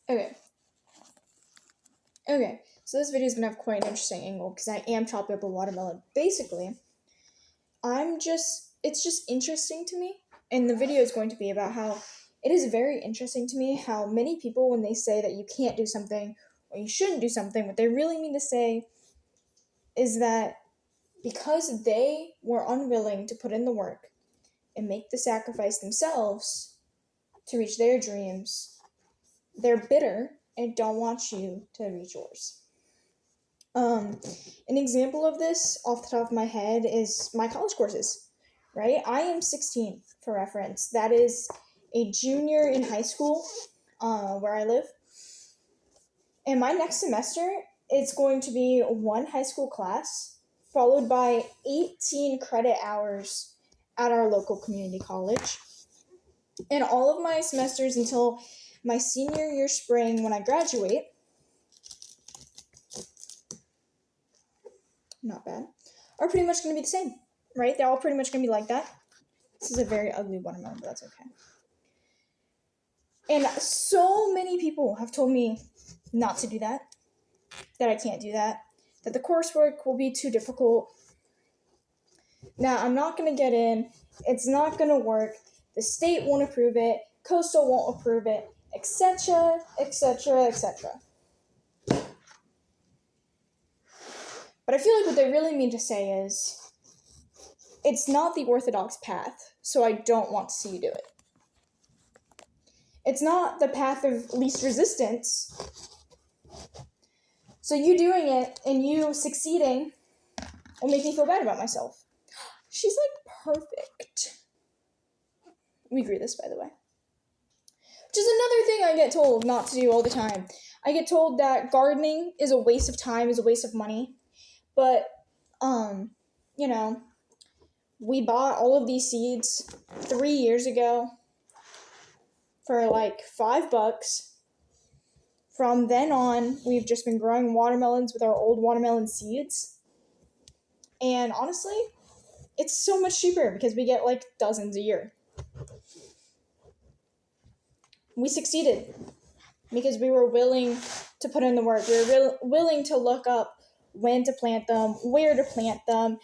Okay. Okay. So this video is gonna have quite an interesting angle because I am chopping up a watermelon. Basically, it's just interesting to me, and the video is going to be about how it is very interesting to me how many people, when they say that you can't do something or you shouldn't do something, what they really mean to say is that because they were unwilling to put in the work and make the sacrifice themselves to reach their dreams, they're bitter and don't want you to reach yours. Um, an example of this off the top of my head is my college courses, right? I am 16 for reference. That is a junior in high school where I live. And my next semester, it's going to be one high school class followed by 18 credit hours at our local community college. And all of my semesters until my senior year spring when I graduate, not bad, are pretty much going to be the same, right? They're all pretty much going to be like that. This is a very ugly watermelon, but that's okay. And so many people have told me not to do that I can't do that the coursework will be too difficult. Now, I'm not going to get in. It's not going to work. The state won't approve it. Coastal won't approve it, etc., etc., etc. But I feel like what they really mean to say is, it's not the orthodox path, so I don't want to see you do it. It's not the path of least resistance, so you doing it and you succeeding will make me feel bad about myself. She's like perfect. We agree this, by the way. Which is another thing I get told not to do all the time. I get told that gardening is a waste of time, is a waste of money. But, we bought all of these seeds 3 years ago for like $5. From then on, we've just been growing watermelons with our old watermelon seeds. And honestly, it's so much cheaper because we get like dozens a year. We succeeded because we were willing to put in the work. We were willing to look up when to plant them, where to plant them,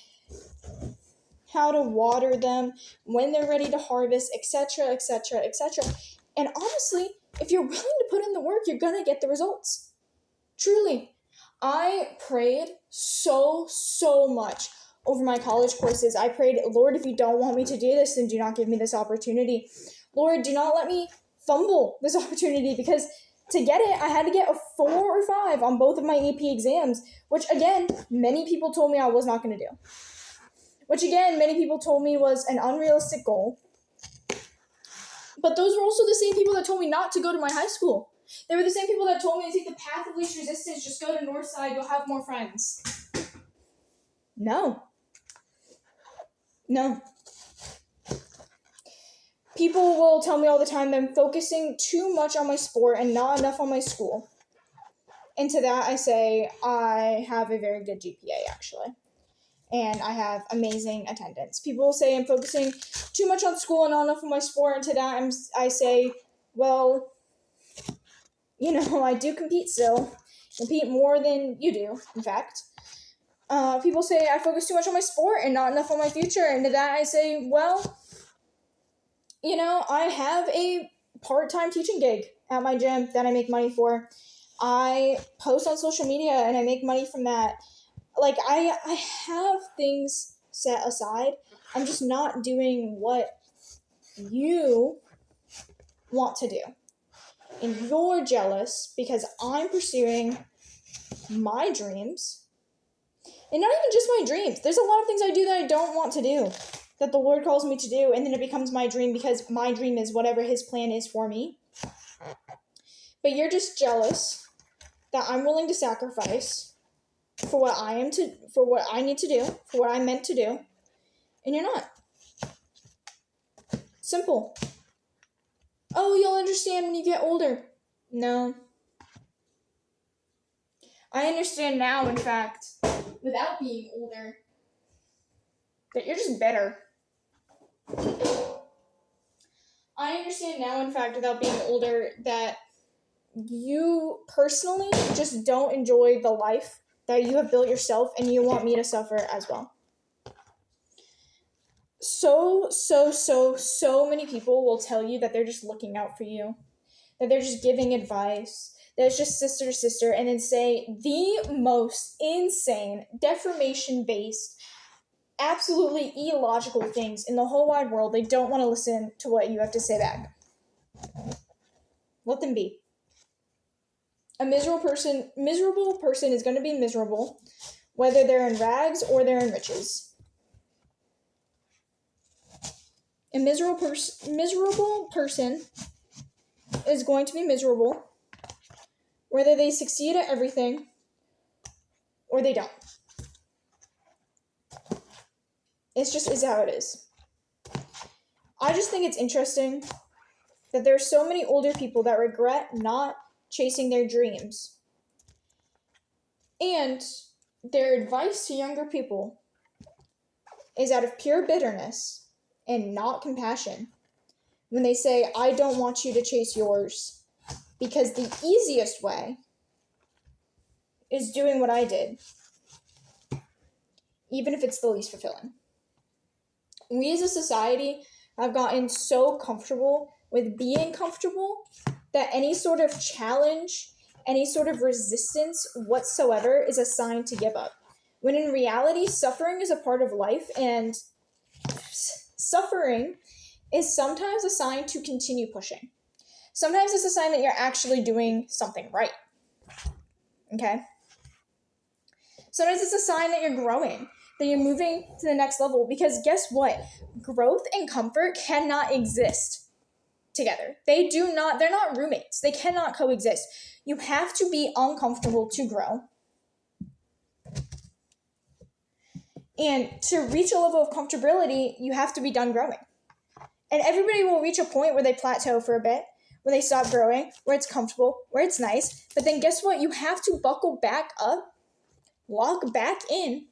how to water them, when they're ready to harvest, etc., etc., etc. And honestly, if you're willing to put in the work, you're going to get the results. Truly. I prayed so much over my college courses. I prayed, Lord, if you don't want me to do this, then do not give me this opportunity. Lord, do not let me fumble this opportunity, because to get it, I had to get a 4 or 5 on both of my AP exams, which again, many people told me I was not going to do. Which again, many people told me was an unrealistic goal. But those were also the same people that told me not to go to my high school. They were the same people that told me to take the path of least resistance, just go to Northside, you'll have more friends. No. People will tell me all the time that I'm focusing too much on my sport and not enough on my school. And to that I say, I have a very good GPA, actually. And I have amazing attendance. People will say I'm focusing too much on school and not enough on my sport. And to that I say, well, I do compete still. Compete more than you do, in fact. People say I focus too much on my sport and not enough on my future. And to that I say, well, I have a part-time teaching gig at my gym that I make money for. I post on social media and I make money from that. Like, I have things set aside. I'm just not doing what you want to do. And you're jealous because I'm pursuing my dreams. And not even just my dreams. There's a lot of things I do that I don't want to do, that the Lord calls me to do, and then it becomes my dream because my dream is whatever His plan is for me. But you're just jealous that I'm willing to sacrifice for what I need to do, for what I'm meant to do, and you're not. Simple. Oh, you'll understand when you get older. No. I understand now, in fact, without being older, that you're just better. I understand now, in fact, without being older, that you personally just don't enjoy the life that you have built yourself, and you want me to suffer as well. So many people will tell you that they're just looking out for you, that they're just giving advice, that it's just sister to sister, and then say the most insane, defamation-based, absolutely illogical things in the whole wide world. They don't want to listen to what you have to say back. Let them be. A miserable person is going to be miserable, whether they're in rags or they're in riches. A miserable person is going to be miserable, whether they succeed at everything or they don't. It's just is how it is. I just think it's interesting that there are so many older people that regret not chasing their dreams. And their advice to younger people is out of pure bitterness and not compassion. When they say, I don't want you to chase yours, because the easiest way is doing what I did, even if it's the least fulfilling. We as a society have gotten so comfortable with being comfortable that any sort of challenge, any sort of resistance whatsoever is a sign to give up. When in reality, suffering is a part of life, and suffering is sometimes a sign to continue pushing. Sometimes it's a sign that you're actually doing something right. Okay? Sometimes it's a sign that you're growing, that you're moving to the next level, because guess what? Growth and comfort cannot exist together. They're not roommates. They cannot coexist. You have to be uncomfortable to grow. And to reach a level of comfortability, you have to be done growing. And everybody will reach a point where they plateau for a bit, where they stop growing, where it's comfortable, where it's nice. But then guess what? You have to buckle back up, walk back in,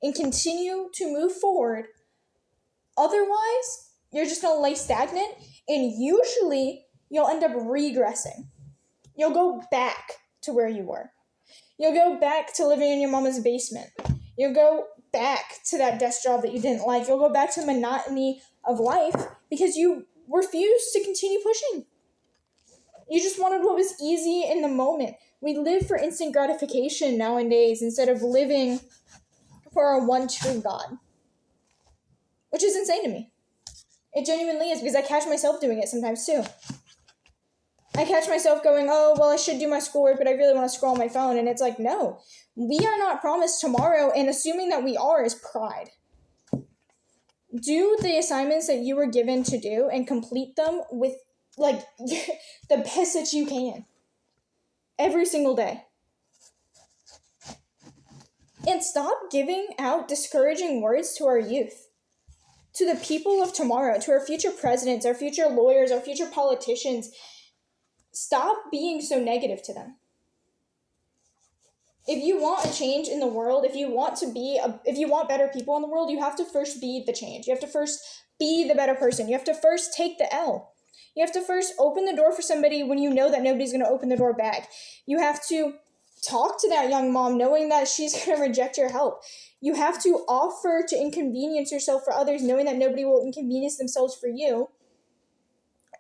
and continue to move forward. Otherwise, you're just going to lay stagnant, and usually you'll end up regressing. You'll go back to where you were. You'll go back to living in your mama's basement. You'll go back to that desk job that you didn't like. You'll go back to the monotony of life because you refused to continue pushing. You just wanted what was easy in the moment. We live for instant gratification nowadays instead of living for our one true God, which is insane to me. It genuinely is, because I catch myself doing it sometimes too. I catch myself going, oh, well, I should do my schoolwork, but I really want to scroll on my phone. And it's like, no, we are not promised tomorrow, and assuming that we are is pride. Do the assignments that you were given to do and complete them with, like, the best that you can. Every single day. And stop giving out discouraging words to our youth. To the people of tomorrow, to our future presidents, our future lawyers, our future politicians. Stop being so negative to them. If you want a change in the world, if you want better people in the world, you have to first be the change. You have to first be the better person. You have to first take the L. You have to first open the door for somebody when you know that nobody's going to open the door back. You have to talk to that young mom knowing that she's going to reject your help. You have to offer to inconvenience yourself for others knowing that nobody will inconvenience themselves for you.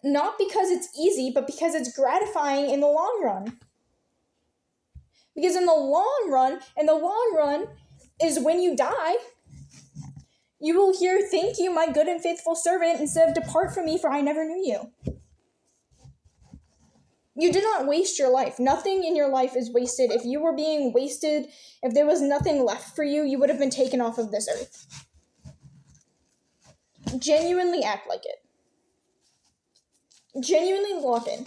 Not because it's easy, but because it's gratifying in the long run. Because in the long run is when you die, you will hear, thank you, my good and faithful servant, instead of depart from me, for I never knew you. You did not waste your life. Nothing in your life is wasted. If you were being wasted, if there was nothing left for you, you would have been taken off of this earth. Genuinely act like it. Genuinely lock in.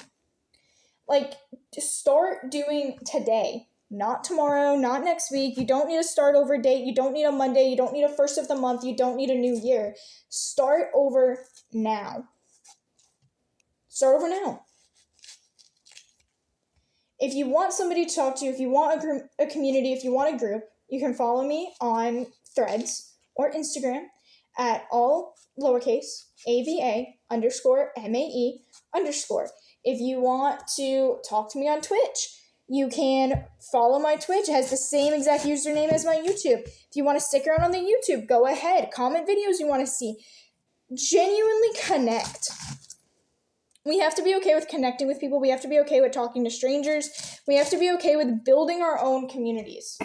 Like, start doing today. Not tomorrow, not next week. You don't need a start over date. You don't need a Monday. You don't need a first of the month. You don't need a new year. Start over now. Start over now. If you want somebody to talk to, if you want a community, if you want a group, you can follow me on Threads or Instagram at all lowercase AVA_MAE_. If you want to talk to me on Twitch, you can follow my Twitch. It has the same exact username as my YouTube. If you want to stick around on the YouTube, go ahead. Comment videos you want to see. Genuinely connect. We have to be okay with connecting with people. We have to be okay with talking to strangers. We have to be okay with building our own communities.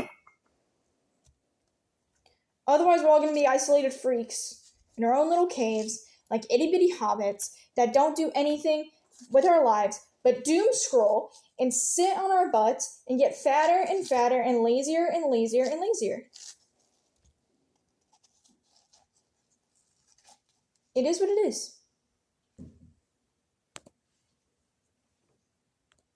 Otherwise, we're all going to be isolated freaks in our own little caves, like itty-bitty hobbits that don't do anything with our lives but doom scroll and sit on our butts and get fatter and fatter and lazier and lazier and lazier. It is what it is.